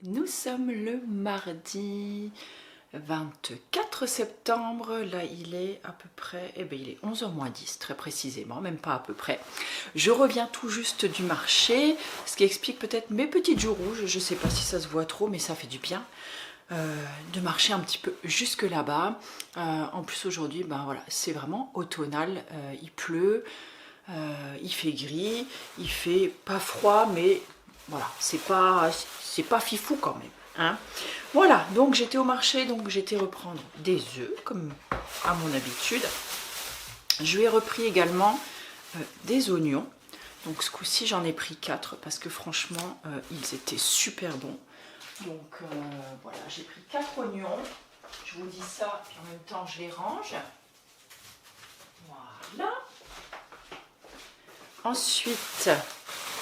Nous sommes le mardi 24 septembre, là il est à peu près, il est 11h moins 10 très précisément, même pas à peu près. Je reviens tout juste du marché, ce qui explique peut-être mes petites joues rouges, je sais pas si ça se voit trop mais ça fait du bien. De marcher un petit peu jusque là-bas. En plus aujourd'hui, voilà, c'est vraiment automnal, il pleut, il fait gris, il fait pas froid, mais voilà, c'est pas fifou quand même. Hein. Voilà, donc j'étais au marché, donc j'étais reprendre des œufs, comme à mon habitude. Je lui ai repris également des oignons. Donc ce coup-ci, j'en ai pris 4 parce que franchement, ils étaient super bons. Donc voilà, j'ai pris 4 oignons. Je vous dis ça, puis en même temps, je les range. Voilà. Ensuite,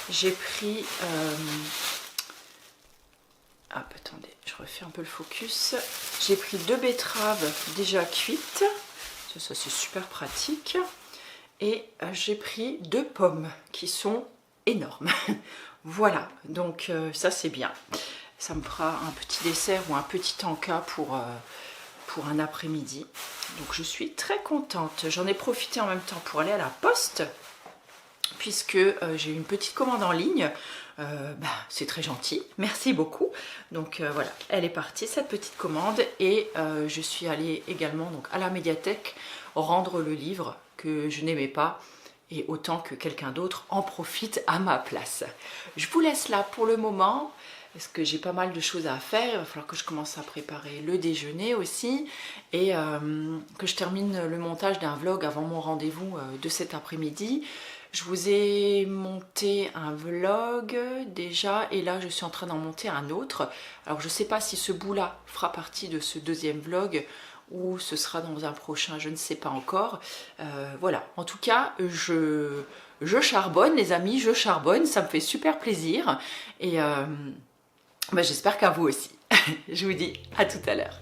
j'ai pris... attendez, je refais un peu le focus. J'ai pris 2 betteraves déjà cuites. Ça c'est super pratique. Et j'ai pris 2 pommes qui sont énormes. Voilà, donc ça c'est bien. Ça me fera un petit dessert ou un petit encas pour un après-midi. Donc je suis très contente. J'en ai profité en même temps pour aller à la poste, puisque j'ai eu une petite commande en ligne. C'est très gentil, merci beaucoup. Donc voilà, elle est partie cette petite commande et je suis allée également donc, à la médiathèque rendre le livre que je n'aimais pas et autant que quelqu'un d'autre en profite à ma place. Je vous laisse là pour le moment parce que j'ai pas mal de choses à faire. Il va falloir que je commence à préparer le déjeuner aussi et que je termine le montage d'un vlog avant mon rendez-vous de cet après-midi. Je vous ai monté un vlog déjà et là je suis en train d'en monter un autre. Alors je ne sais pas si ce bout là fera partie de ce deuxième vlog ou ce sera dans un prochain, je ne sais pas encore. Voilà, en tout cas je charbonne les amis, je charbonne, ça me fait super plaisir et j'espère qu'à vous aussi. Je vous dis à tout à l'heure.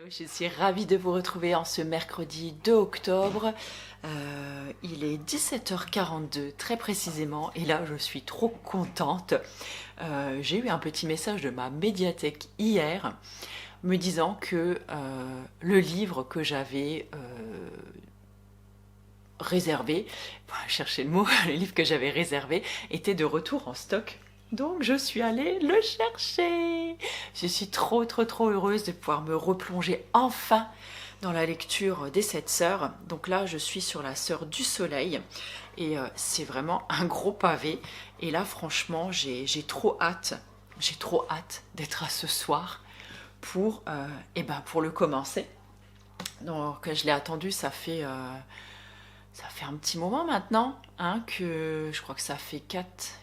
Je suis ravie de vous retrouver en ce mercredi 2 octobre. Il est 17h42 très précisément et là je suis trop contente. J'ai eu un petit message de ma médiathèque hier me disant que le livre que j'avais réservé, chercher le mot, le livre que j'avais réservé était de retour en stock. Donc je suis allée le chercher. Je suis trop heureuse de pouvoir me replonger enfin dans la lecture des 7 sœurs. Donc là je suis sur la sœur du soleil et c'est vraiment un gros pavé. Et là franchement j'ai trop hâte d'être à ce soir pour le commencer. Donc je l'ai attendu, ça fait un petit moment maintenant, hein, que je crois que ça fait 4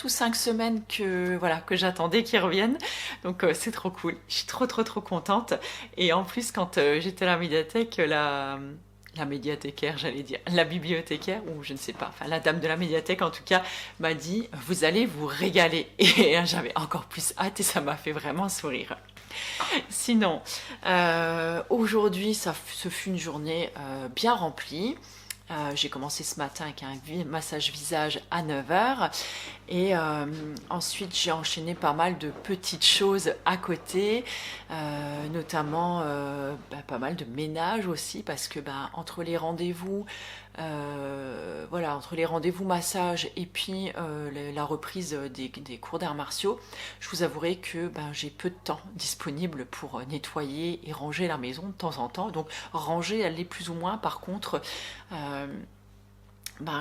ou 5 semaines que j'attendais qu'ils reviennent. Donc c'est trop cool, je suis trop contente. Et en plus quand j'étais à la médiathèque, la médiathécaire, j'allais dire, la bibliothécaire, ou je ne sais pas, enfin la dame de la médiathèque en tout cas, m'a dit « vous allez vous régaler ». Et j'avais encore plus hâte et ça m'a fait vraiment sourire. Sinon, aujourd'hui, ce fut une journée bien remplie. J'ai commencé ce matin avec un massage visage à 9h et ensuite j'ai enchaîné pas mal de petites choses à côté, notamment pas mal de ménage aussi parce que entre les rendez-vous entre les rendez-vous massage et puis la reprise des cours d'arts martiaux, je vous avouerai que j'ai peu de temps disponible pour nettoyer et ranger la maison de temps en temps. Donc ranger, elle l'est plus ou moins. Par contre,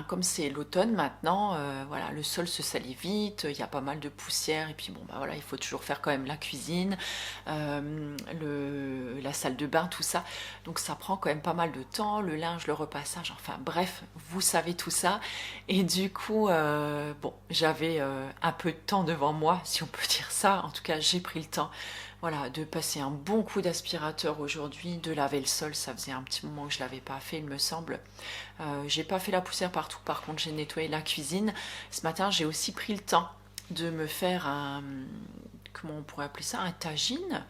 comme c'est l'automne maintenant, le sol se salit vite, il y a pas mal de poussière et puis il faut toujours faire quand même la cuisine, la salle de bain, tout ça. Donc ça prend quand même pas mal de temps, le linge, le repassage, enfin bref, vous savez tout ça. Et du coup, j'avais un peu de temps devant moi, si on peut dire ça. En tout cas, j'ai pris le temps. Voilà, de passer un bon coup d'aspirateur aujourd'hui, de laver le sol, ça faisait un petit moment que je ne l'avais pas fait, il me semble. J'ai pas fait la poussière partout, par contre j'ai nettoyé la cuisine. Ce matin, j'ai aussi pris le temps de me faire comment on pourrait appeler ça, un tagine.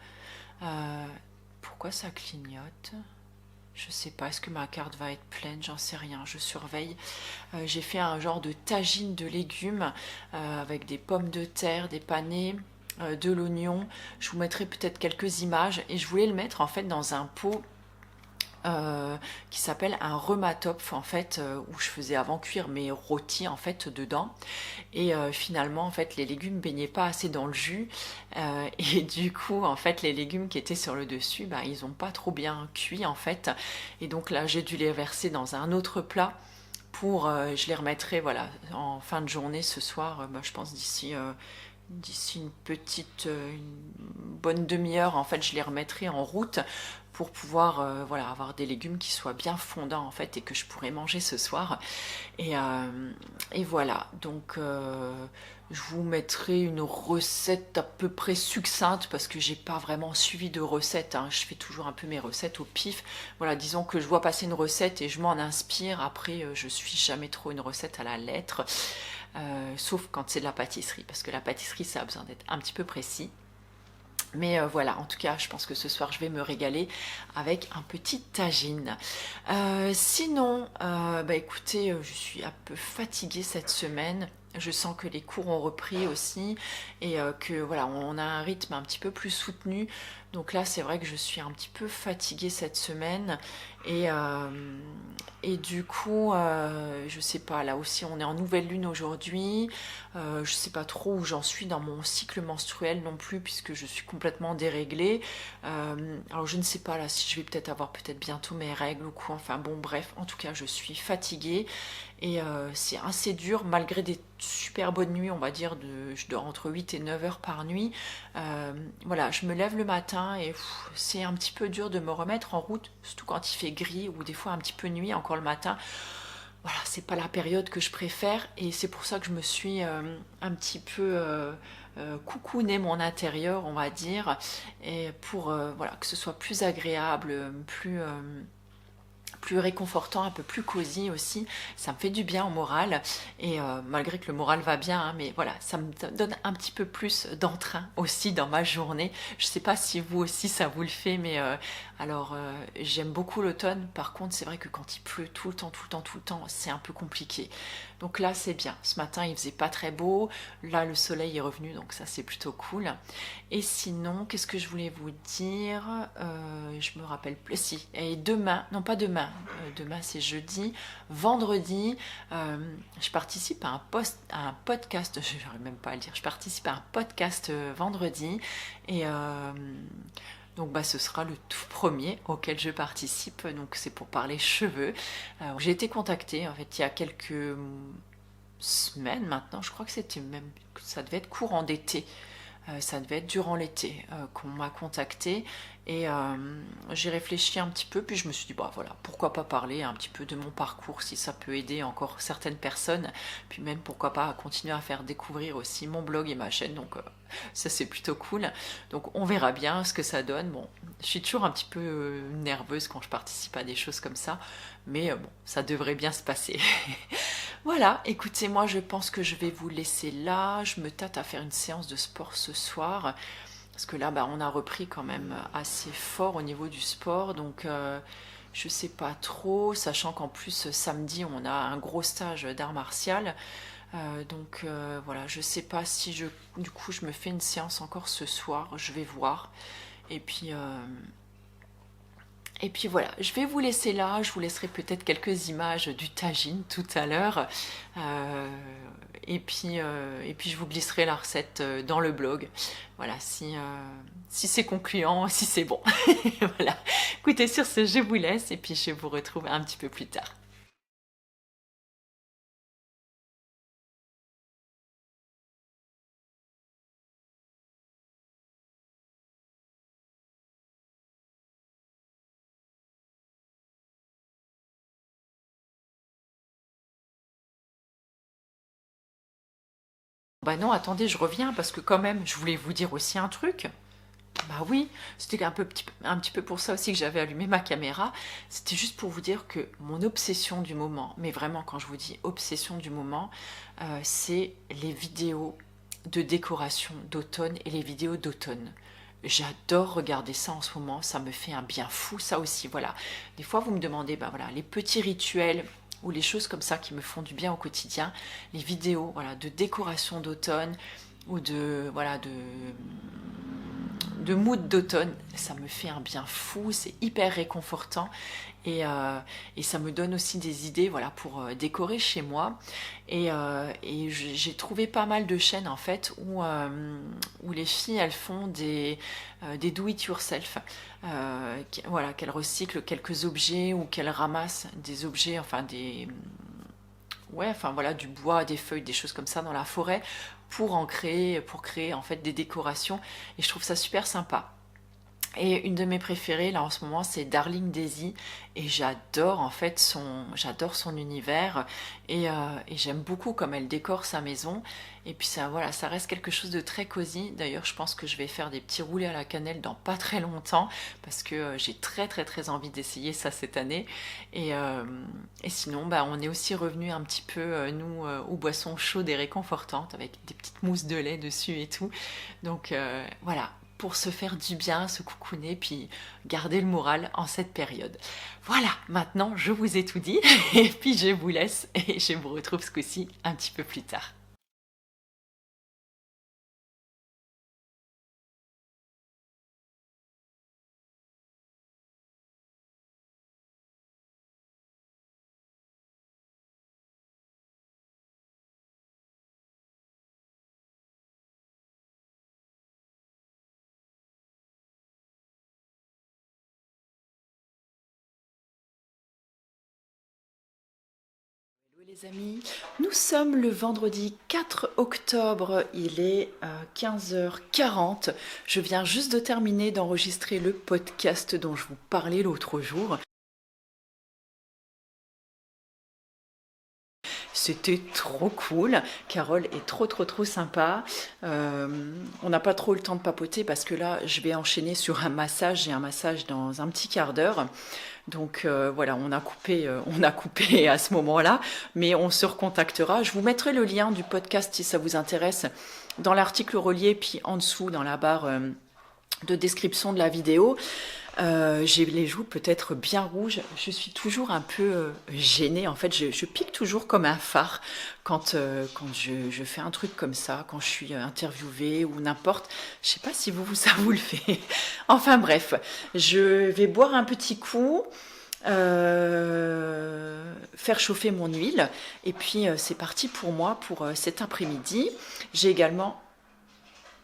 Pourquoi ça clignote ? Je sais pas, est-ce que ma carte va être pleine? J'en sais rien, je surveille. J'ai fait un genre de tagine de légumes avec des pommes de terre, des panais, de l'oignon. Je vous mettrai peut-être quelques images et je voulais le mettre en fait dans un pot qui s'appelle un rematopf en fait, où je faisais avant cuire mes rôtis en fait dedans et finalement en fait les légumes baignaient pas assez dans le jus et du coup en fait les légumes qui étaient sur le dessus ils ont pas trop bien cuit en fait et donc là j'ai dû les verser dans un autre plat pour je les remettrai en fin de journée ce soir, je pense d'ici une bonne demi-heure en fait je les remettrai en route pour pouvoir avoir des légumes qui soient bien fondants en fait et que je pourrais manger ce soir et voilà donc je vous mettrai une recette à peu près succincte parce que j'ai pas vraiment suivi de recette, hein. Je fais toujours un peu mes recettes au pif, disons que je vois passer une recette et je m'en inspire, après je suis jamais trop une recette à la lettre. Sauf quand c'est de la pâtisserie, parce que la pâtisserie ça a besoin d'être un petit peu précis. Mais en tout cas, je pense que ce soir je vais me régaler avec un petit tagine. Sinon, écoutez, je suis un peu fatiguée cette semaine. Je sens que les cours ont repris aussi et que on a un rythme un petit peu plus soutenu. Donc là, c'est vrai que je suis un petit peu fatiguée cette semaine et du coup, je sais pas, là aussi on est en nouvelle lune aujourd'hui. Je sais pas trop où j'en suis dans mon cycle menstruel non plus puisque je suis complètement déréglée. Alors je ne sais pas là si je vais peut-être avoir bientôt mes règles ou quoi. Enfin bon, bref, en tout cas, je suis fatiguée et c'est assez dur malgré des super bonnes nuits, on va dire, je dors entre 8 et 9 heures par nuit. Je me lève le matin et c'est un petit peu dur de me remettre en route, surtout quand il fait gris ou des fois un petit peu nuit encore le matin. C'est pas la période que je préfère et c'est pour ça que je me suis un petit peu coucouner mon intérieur, on va dire, et pour que ce soit plus agréable, plus réconfortant, un peu plus cosy aussi. Ça me fait du bien au moral et malgré que le moral va bien, hein, mais voilà, ça me donne un petit peu plus d'entrain aussi dans ma journée. Je sais pas si vous aussi ça vous le fait, mais j'aime beaucoup l'automne. Par contre, c'est vrai que quand il pleut tout le temps, tout le temps, tout le temps, c'est un peu compliqué. Donc là, c'est bien. Ce matin, il faisait pas très beau. Là, le soleil est revenu, donc ça, c'est plutôt cool. Et sinon, qu'est-ce que je voulais vous dire? Je me rappelle plus. Si. Et demain, non pas demain, demain c'est jeudi. Vendredi, je participe à un podcast. Je n'arrive même pas à le dire. Je participe à un podcast vendredi et donc bah, ce sera le tout premier auquel je participe, donc c'est pour parler cheveux. J'ai été contactée en fait il y a quelques semaines maintenant, je crois que ça devait être courant d'été. Ça devait être durant l'été qu'on m'a contacté et j'ai réfléchi un petit peu puis je me suis dit bah voilà pourquoi pas parler un petit peu de mon parcours si ça peut aider encore certaines personnes puis même pourquoi pas continuer à faire découvrir aussi mon blog et ma chaîne donc ça c'est plutôt cool donc on verra bien ce que ça donne. Bon, je suis toujours un petit peu nerveuse quand je participe à des choses comme ça mais bon ça devrait bien se passer. Voilà, écoutez, moi je pense que je vais vous laisser là. Je me tâte à faire une séance de sport ce soir. Parce que là, bah, on a repris quand même assez fort au niveau du sport. Donc je sais pas trop, sachant qu'en plus samedi, on a un gros stage d'art martial. Voilà, je sais pas si du coup je me fais une séance encore ce soir. Je vais voir. Et puis... Et puis voilà, je vais vous laisser là, je vous laisserai peut-être quelques images du tagine tout à l'heure. Euh, et puis je vous glisserai la recette dans le blog. Voilà, si c'est concluant, si c'est bon. Voilà. Écoutez, sur ce, je vous laisse et puis je vous retrouve un petit peu plus tard. Bah non, attendez, je reviens parce que quand même, je voulais vous dire aussi un truc. Bah oui, c'était un petit peu pour ça aussi que j'avais allumé ma caméra. C'était juste pour vous dire que mon obsession du moment, mais vraiment quand je vous dis obsession du moment, c'est les vidéos de décoration d'automne et les vidéos d'automne. J'adore regarder ça en ce moment, ça me fait un bien fou, ça aussi, voilà. Des fois vous me demandez, bah voilà, les petits rituels ou les choses comme ça qui me font du bien au quotidien, les vidéos, voilà, de décoration d'automne ou de mood d'automne, ça me fait un bien fou, c'est hyper réconfortant et ça me donne aussi des idées voilà, pour décorer chez moi. Et j'ai trouvé pas mal de chaînes en fait où les filles elles font des do it yourself, voilà, qu'elles recyclent quelques objets ou qu'elles ramassent des objets, enfin des ouais, enfin voilà, du bois, des feuilles, des choses comme ça dans la forêt pour créer en fait des décorations. Et je trouve ça super sympa. Et une de mes préférées là en ce moment c'est Darling Daisy et j'adore son univers et j'aime beaucoup comme elle décore sa maison et puis ça voilà ça reste quelque chose de très cosy. D'ailleurs je pense que je vais faire des petits roulés à la cannelle dans pas très longtemps parce que j'ai très très très envie d'essayer ça cette année et sinon bah, on est aussi revenu un petit peu nous aux boissons chaudes et réconfortantes avec des petites mousses de lait dessus et tout donc voilà pour se faire du bien, se coucouner, puis garder le moral en cette période. Voilà, maintenant je vous ai tout dit, et puis je vous laisse, et je vous retrouve ce coup-ci un petit peu plus tard. Hello les amis, nous sommes le vendredi 4 octobre, il est 15h40. Je viens juste de terminer d'enregistrer le podcast dont je vous parlais l'autre jour. C'était trop cool. Carole est trop sympa. On n'a pas trop le temps de papoter parce que là, je vais enchaîner sur un massage. J'ai un massage dans un petit quart d'heure. Donc voilà, on a coupé à ce moment-là, mais on se recontactera. Je vous mettrai le lien du podcast si ça vous intéresse dans l'article relié, puis en dessous dans la barre de description de la vidéo. J'ai les joues peut-être bien rouges. Je suis toujours un peu gênée. En fait, je pique toujours comme un phare quand je fais un truc comme ça, quand je suis interviewée ou n'importe. Je sais pas si ça vous le fait. Enfin bref, je vais boire un petit coup, faire chauffer mon huile, et puis c'est parti pour moi pour cet après-midi. J'ai également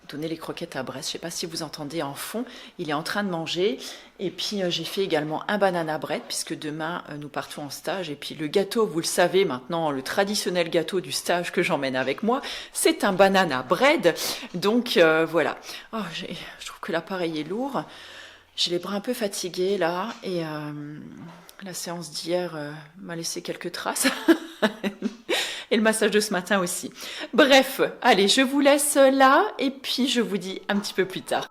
donner les croquettes à Brest. Je ne sais pas si vous entendez en fond, il est en train de manger. Et puis j'ai fait également un banana bread puisque demain nous partons en stage. Et puis le gâteau, vous le savez maintenant, le traditionnel gâteau du stage que j'emmène avec moi, c'est un banana bread. Donc voilà. Oh, je trouve que l'appareil est lourd. J'ai les bras un peu fatigués là et la séance d'hier m'a laissé quelques traces. Et le massage de ce matin aussi. Bref, allez, je vous laisse là et puis je vous dis un petit peu plus tard.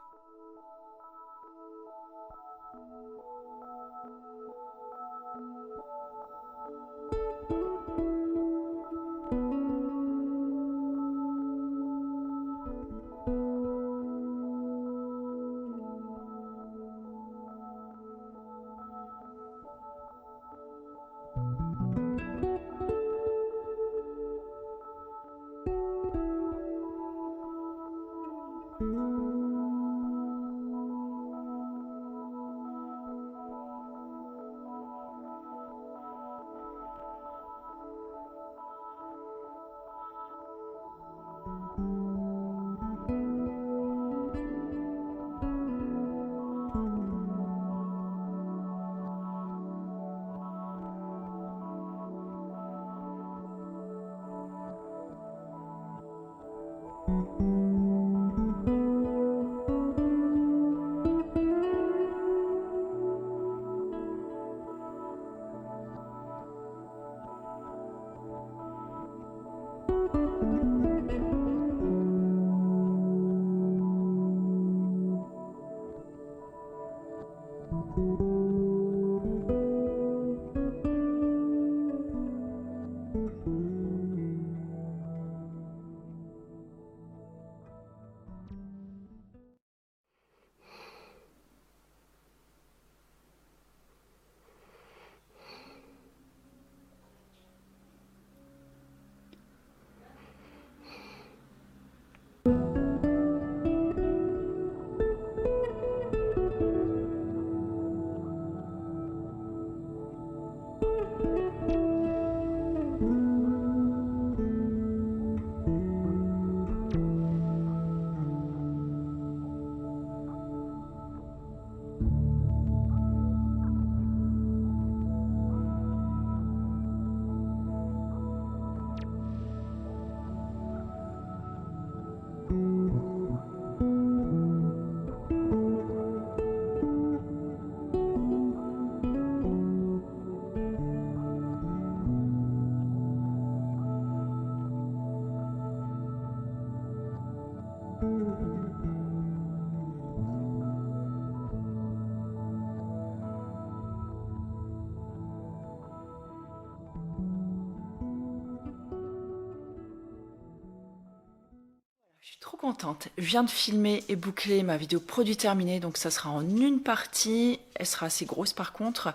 Je suis trop contente. Je viens de filmer et boucler ma vidéo produit terminée, donc ça sera en une partie. Elle sera assez grosse par contre.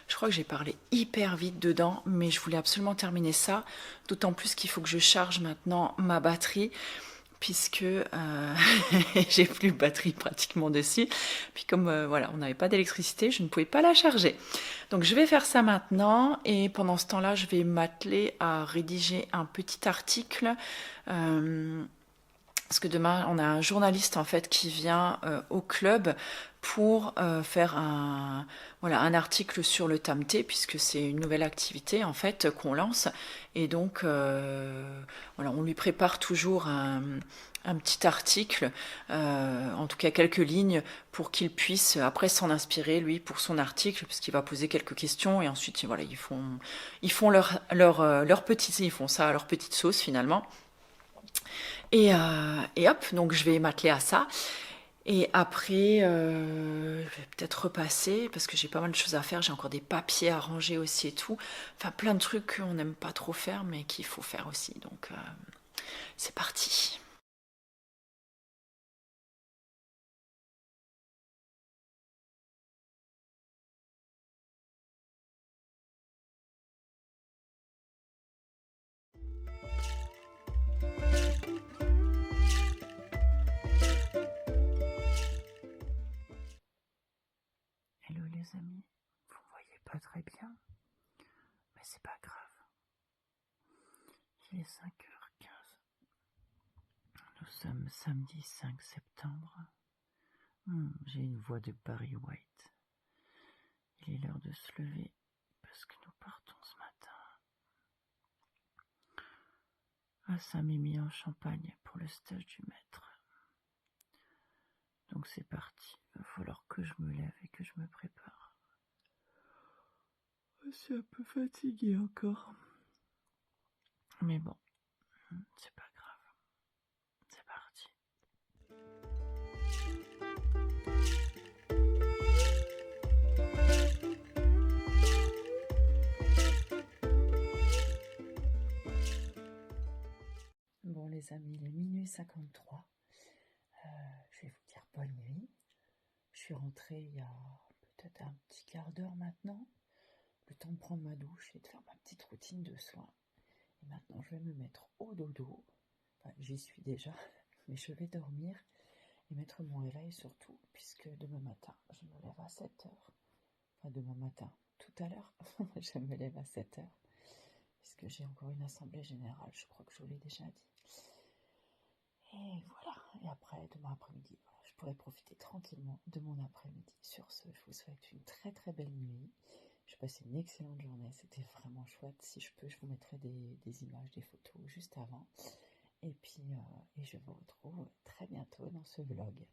Je crois que j'ai parlé hyper vite dedans, mais je voulais absolument terminer ça. D'autant plus qu'il faut que je charge maintenant ma batterie, puisque j'ai plus de batterie pratiquement dessus. Puis comme voilà, on n'avait pas d'électricité, je ne pouvais pas la charger. Donc je vais faire ça maintenant, et pendant ce temps-là, je vais m'atteler à rédiger un petit article Parce que demain, on a un journaliste en fait qui vient au club pour faire un article sur le Tamté, puisque c'est une nouvelle activité en fait qu'on lance. Et donc, on lui prépare toujours un petit article, en tout cas quelques lignes, pour qu'il puisse après s'en inspirer lui pour son article, parce qu'il va poser quelques questions et ensuite voilà, ils font leur petite, ils font ça à leur petite sauce finalement. Et hop, donc je vais m'atteler à ça. Et après, je vais peut-être repasser parce que j'ai pas mal de choses à faire. J'ai encore des papiers à ranger aussi et tout. Enfin, plein de trucs qu'on n'aime pas trop faire, mais qu'il faut faire aussi. Donc, c'est parti. Hello les amis, vous ne voyez pas très bien, mais c'est pas grave. Il est 5h15. Nous sommes samedi 5 septembre. J'ai une voix de Barry White. Il est l'heure de se lever parce que nous partons ce matin à Saint-Mimi en Champagne pour le stage du maître. Donc c'est parti, il va falloir que je me lève et que je me prépare. Je suis un peu fatiguée encore. Mais bon, c'est pas grave. C'est parti. Bon les amis, il est minuit 53. Je vais vous dire bonne nuit. Je suis rentrée il y a peut-être un petit quart d'heure maintenant. Le temps de prendre ma douche et de faire ma petite routine de soins. Et maintenant, je vais me mettre au dodo. Enfin, j'y suis déjà, mais je vais dormir et mettre mon réveil surtout, puisque demain matin, je me lève à 7h. Enfin, demain matin, tout à l'heure, je me lève à 7h, puisque j'ai encore une assemblée générale, je crois que je vous l'ai déjà dit. Et voilà, et après, demain après-midi, voilà, je pourrai profiter tranquillement de mon après-midi. Sur ce, je vous souhaite une très très belle nuit. Je passais une excellente journée, c'était vraiment chouette. Si je peux, je vous mettrai des images, des photos juste avant. Et puis, je vous retrouve très bientôt dans ce vlog.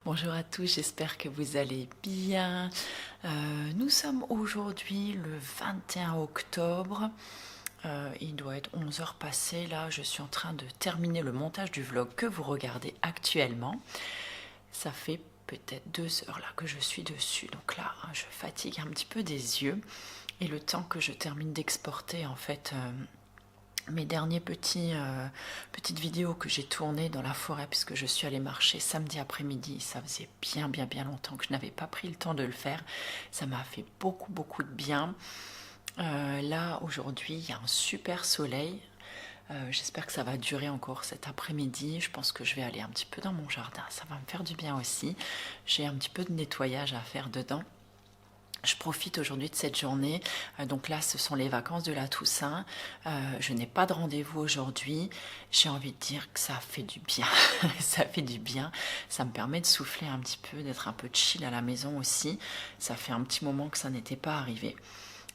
Bonjour à tous, j'espère que vous allez bien. Nous sommes aujourd'hui le 21 octobre. Il doit être 11 heures passées. Là, je suis en train de terminer le montage du vlog que vous regardez actuellement. Ça fait peut-être 2 heures là que je suis dessus. Donc là, je fatigue un petit peu des yeux. Et le temps que je termine d'exporter en fait mes derniers petites vidéos que j'ai tournées dans la forêt puisque je suis allée marcher samedi après-midi. Ça faisait bien longtemps que je n'avais pas pris le temps de le faire. Ça m'a fait beaucoup de bien. Là aujourd'hui il y a un super soleil. J'espère que ça va durer encore cet après-midi. Je pense que je vais aller un petit peu dans mon jardin. Ça va me faire du bien aussi. J'ai un petit peu de nettoyage à faire dedans. Je profite aujourd'hui de cette journée. Donc là, ce sont les vacances de la Toussaint. Je n'ai pas de rendez-vous aujourd'hui. J'ai envie de dire que ça fait du bien. Ça fait du bien. Ça me permet de souffler un petit peu, d'être un peu chill à la maison aussi. Ça fait un petit moment que ça n'était pas arrivé.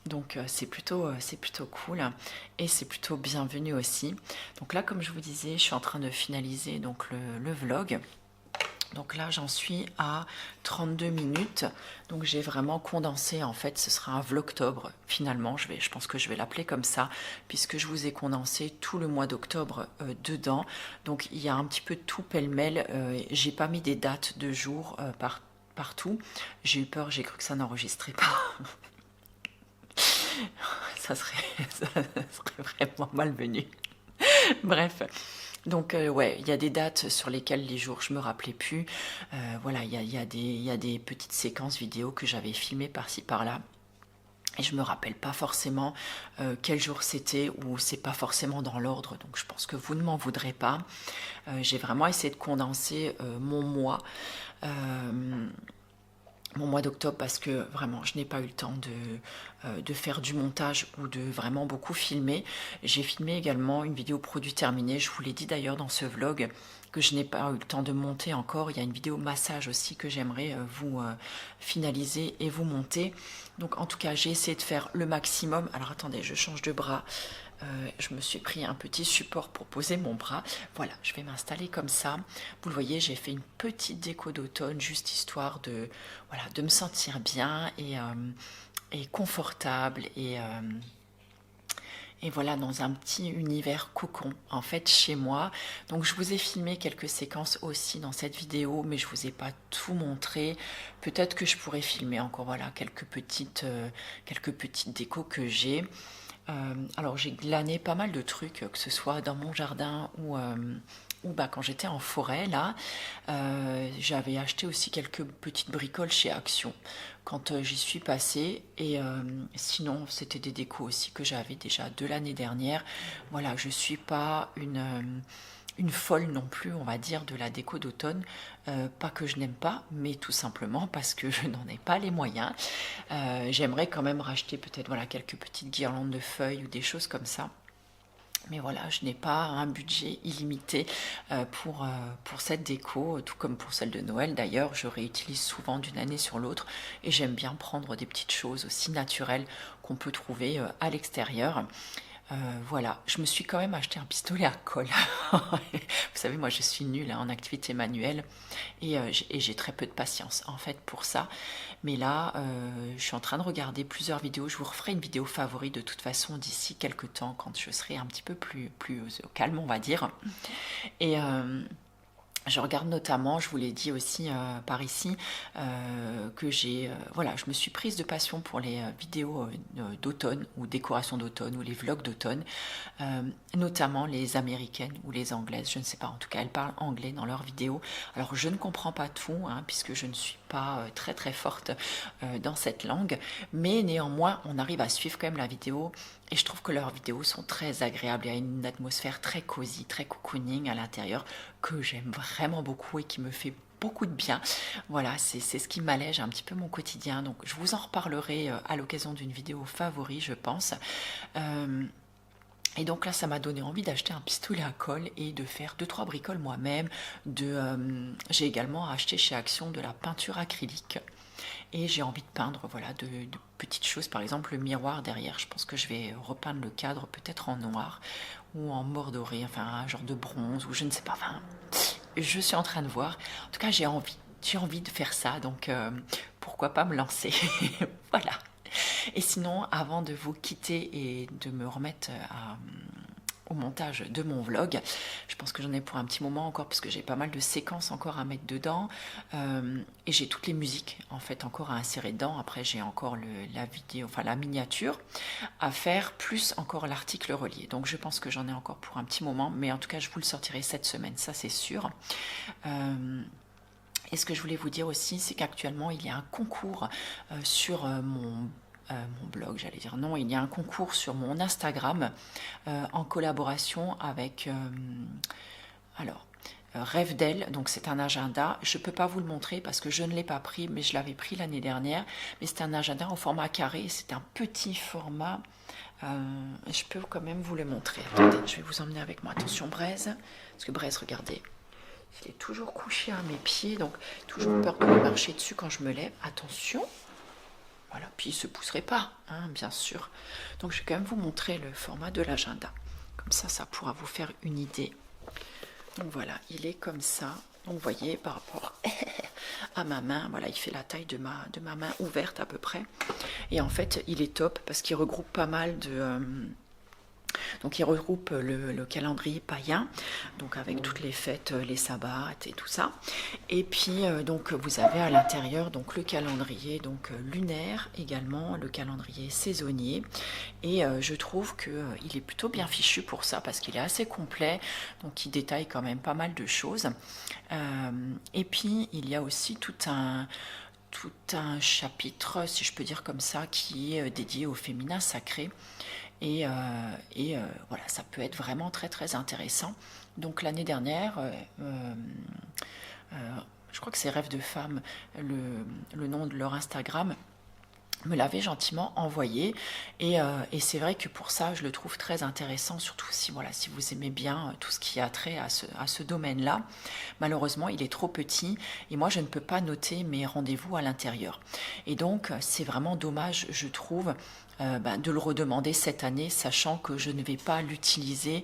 Donc c'est plutôt cool et c'est plutôt bienvenu aussi. Donc là, comme je vous disais, je suis en train de finaliser donc le vlog. Donc là, j'en suis à 32 minutes. Donc j'ai vraiment condensé. En fait, ce sera un vlogtobre finalement. Je pense que je vais l'appeler comme ça, puisque je vous ai condensé tout le mois d'octobre dedans. Donc il y a un petit peu tout pêle-mêle. J'ai pas mis des dates de jours partout. J'ai eu peur, j'ai cru que ça n'enregistrait pas. Ça serait vraiment malvenu. Bref. Donc ouais, il y a des dates sur lesquelles les jours je me rappelais plus. Voilà, il y a des petites séquences vidéo que j'avais filmées par-ci par-là. Et je me rappelle pas forcément quel jour c'était, ou c'est pas forcément dans l'ordre. Donc je pense que vous ne m'en voudrez pas. J'ai vraiment essayé de condenser mon mois d'octobre, parce que vraiment je n'ai pas eu le temps de faire du montage ou de vraiment beaucoup filmer. J'ai filmé également une vidéo produit terminé, je vous l'ai dit d'ailleurs dans ce vlog, que je n'ai pas eu le temps de monter encore. Il y a une vidéo massage aussi que j'aimerais vous finaliser et vous monter. Donc en tout cas j'ai essayé de faire le maximum. Alors attendez, je change de bras. Je me suis pris un petit support pour poser mon bras. Voilà, je vais m'installer comme ça. Vous le voyez, j'ai fait une petite déco d'automne, juste histoire de me sentir bien et confortable et voilà, dans un petit univers cocon en fait chez moi. Donc je vous ai filmé quelques séquences aussi dans cette vidéo, mais je vous ai pas tout montré. Peut-être que je pourrais filmer encore voilà quelques petites décos que j'ai. Alors j'ai glané pas mal de trucs, que ce soit dans mon jardin ou quand j'étais en forêt là. J'avais acheté aussi quelques petites bricoles chez Action quand j'y suis passée, et sinon c'était des décos aussi que j'avais déjà de l'année dernière. Voilà, je suis pas une folle non plus, on va dire, de la déco d'automne. Pas que je n'aime pas, mais tout simplement parce que je n'en ai pas les moyens. J'aimerais quand même racheter peut-être voilà quelques petites guirlandes de feuilles ou des choses comme ça. Mais voilà, je n'ai pas un budget illimité pour cette déco, tout comme pour celle de Noël. D'ailleurs, je réutilise souvent d'une année sur l'autre, et j'aime bien prendre des petites choses aussi naturelles qu'on peut trouver à l'extérieur. Voilà, je me suis quand même acheté un pistolet à colle. Vous savez, moi je suis nulle en activité manuelle, et j'ai très peu de patience en fait pour ça. Mais là, je suis en train de regarder plusieurs vidéos. Je vous referai une vidéo favori de toute façon d'ici quelques temps, quand je serai un petit peu plus calme, on va dire. Et je regarde notamment, je vous l'ai dit aussi par ici, que voilà, je me suis prise de passion pour les vidéos d'automne, ou décoration d'automne, ou les vlogs d'automne, notamment les américaines ou les anglaises, je ne sais pas, en tout cas elles parlent anglais dans leurs vidéos. Alors je ne comprends pas tout, puisque je ne suis pas très forte dans cette langue, mais néanmoins on arrive à suivre quand même la vidéo. Et je trouve que leurs vidéos sont très agréables. Il y a une atmosphère très cosy, très cocooning à l'intérieur, que j'aime vraiment beaucoup et qui me fait beaucoup de bien. Voilà, c'est ce qui m'allège un petit peu mon quotidien. Donc je vous en reparlerai à l'occasion d'une vidéo favori, je pense. Et donc là, ça m'a donné envie d'acheter un pistolet à colle et de faire 2-3 bricoles moi-même. J'ai également acheté chez Action de la peinture acrylique. Et j'ai envie de peindre voilà, de petites choses, par exemple le miroir derrière. Je pense que je vais repeindre le cadre peut-être en noir ou en mordoré, enfin un genre de bronze, ou je ne sais pas. Enfin, je suis en train de voir. En tout cas, j'ai envie j'ai envie de faire ça, donc pourquoi pas me lancer. Voilà. Et sinon, avant de vous quitter et de me remettre au montage de mon vlog, je pense que j'en ai pour un petit moment encore parce que j'ai pas mal de séquences encore à mettre dedans, et j'ai toutes les musiques en fait encore à insérer dedans. Après j'ai encore la vidéo, enfin la miniature à faire, plus encore l'article relié, donc je pense que j'en ai encore pour un petit moment, mais en tout cas je vous le sortirai cette semaine, ça c'est sûr. Et ce que je voulais vous dire aussi, c'est qu'actuellement il y a un concours sur mon blog, j'allais dire. Non, il y a un concours sur mon Instagram en collaboration avec Rêve d'elle. Donc c'est un agenda. Je ne peux pas vous le montrer parce que je ne l'ai pas pris, mais je l'avais pris l'année dernière. Mais c'est un agenda en format carré. C'est un petit format. Je peux quand même vous le montrer. Attendez, je vais vous emmener avec moi. Attention Braise. Parce que Braise, regardez. Il est toujours couché à mes pieds. Donc toujours peur de me marcher dessus quand je me lève. Attention. Voilà, puis il ne se pousserait pas, hein, bien sûr. Donc je vais quand même vous montrer le format de l'agenda. Comme ça pourra vous faire une idée. Donc voilà, il est comme ça. Donc vous voyez, par rapport à ma main, voilà, il fait la taille de ma main ouverte à peu près. Et en fait, il est top parce qu'il regroupe pas mal de... Donc il regroupe le calendrier païen, donc avec toutes les fêtes, les sabbats et tout ça. Et puis donc vous avez à l'intérieur donc le calendrier donc lunaire également, le calendrier saisonnier. Et je trouve que il est plutôt bien fichu pour ça parce qu'il est assez complet, donc il détaille quand même pas mal de choses. Et puis il y a aussi tout un chapitre, si je peux dire comme ça, qui est dédié au féminin sacré. Et voilà, ça peut être vraiment très très intéressant. Donc l'année dernière, je crois que c'est Rêve de Femme, le nom de leur Instagram, me l'avait gentiment envoyé, et c'est vrai que pour ça je le trouve très intéressant, surtout si vous aimez bien tout ce qui a trait à ce domaine-là. Malheureusement il est trop petit et moi je ne peux pas noter mes rendez-vous à l'intérieur, et donc c'est vraiment dommage, je trouve, de le redemander cette année, sachant que je ne vais pas l'utiliser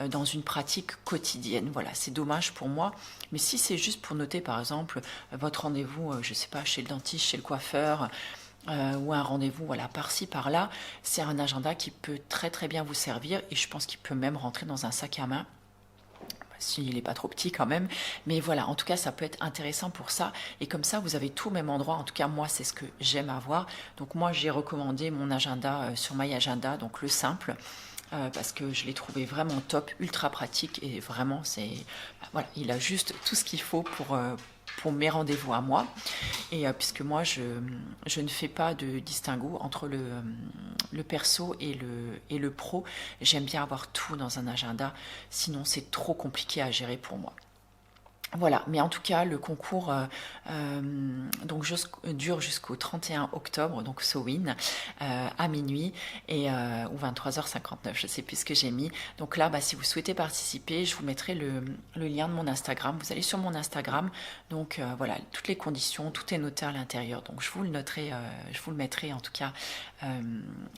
dans une pratique quotidienne. Voilà, c'est dommage pour moi. Mais si c'est juste pour noter par exemple votre rendez-vous, je ne sais pas, chez le dentiste, chez le coiffeur, ou un rendez-vous voilà, par-ci, par-là, c'est un agenda qui peut très très bien vous servir, et je pense qu'il peut même rentrer dans un sac à main, s'il n'est pas trop petit quand même. Mais voilà, en tout cas ça peut être intéressant pour ça, et comme ça vous avez tout au même endroit. En tout cas moi c'est ce que j'aime avoir. Donc moi j'ai recommandé mon agenda sur My Agenda, donc le simple, parce que je l'ai trouvé vraiment top, ultra pratique, et vraiment voilà, il a juste tout ce qu'il faut pour mes rendez-vous à moi. Et puisque moi je ne fais pas de distinguo entre le perso et le pro, j'aime bien avoir tout dans un agenda, sinon c'est trop compliqué à gérer pour moi. Voilà, mais en tout cas, le concours donc dure jusqu'au 31 octobre, donc Samhain, à minuit, ou 23h59, je ne sais plus ce que j'ai mis. Donc là, si vous souhaitez participer, je vous mettrai le lien de mon Instagram. Vous allez sur mon Instagram, donc voilà, toutes les conditions, tout est noté à l'intérieur. Donc je vous le noterai, je vous le mettrai en tout cas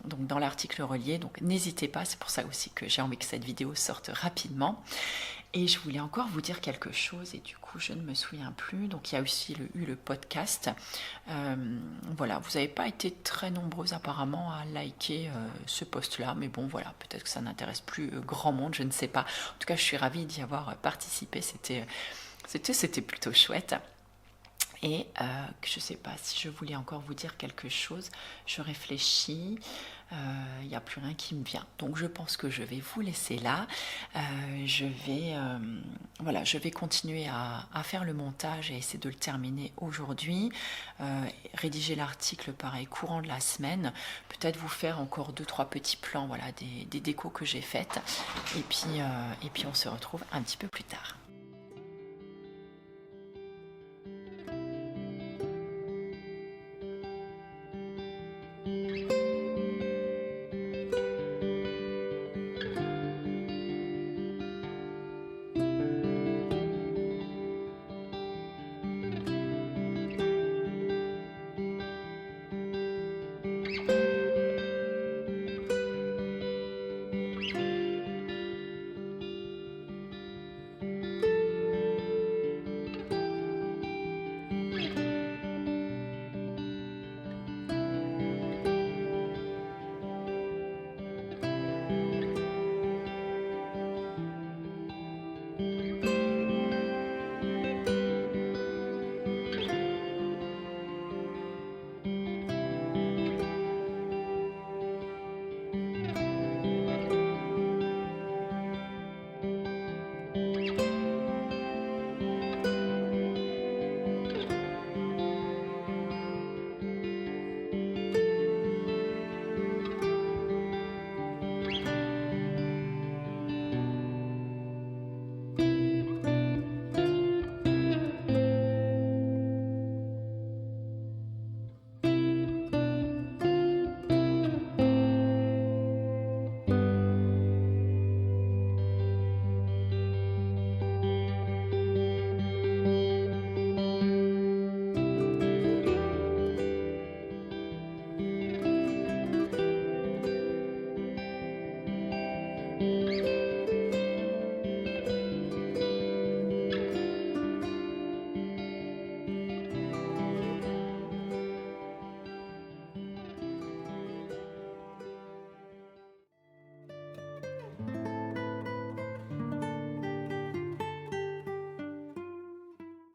donc dans l'article relié. Donc n'hésitez pas, c'est pour ça aussi que j'ai envie que cette vidéo sorte rapidement. Et je voulais encore vous dire quelque chose, et du coup je ne me souviens plus. Donc il y a aussi eu le podcast. Voilà, vous n'avez pas été très nombreux apparemment à liker ce post-là, mais bon voilà, peut-être que ça n'intéresse plus grand monde, je ne sais pas. En tout cas je suis ravie d'y avoir participé, c'était plutôt chouette. Et je ne sais pas si je voulais encore vous dire quelque chose, je réfléchis, il n'y a plus rien qui me vient. Donc je pense que je vais vous laisser là. Je vais continuer à faire le montage et essayer de le terminer aujourd'hui. Rédiger l'article pareil courant de la semaine. Peut-être vous faire encore 2-3 petits plans, voilà, des décos que j'ai faites. Et puis on se retrouve un petit peu plus tard.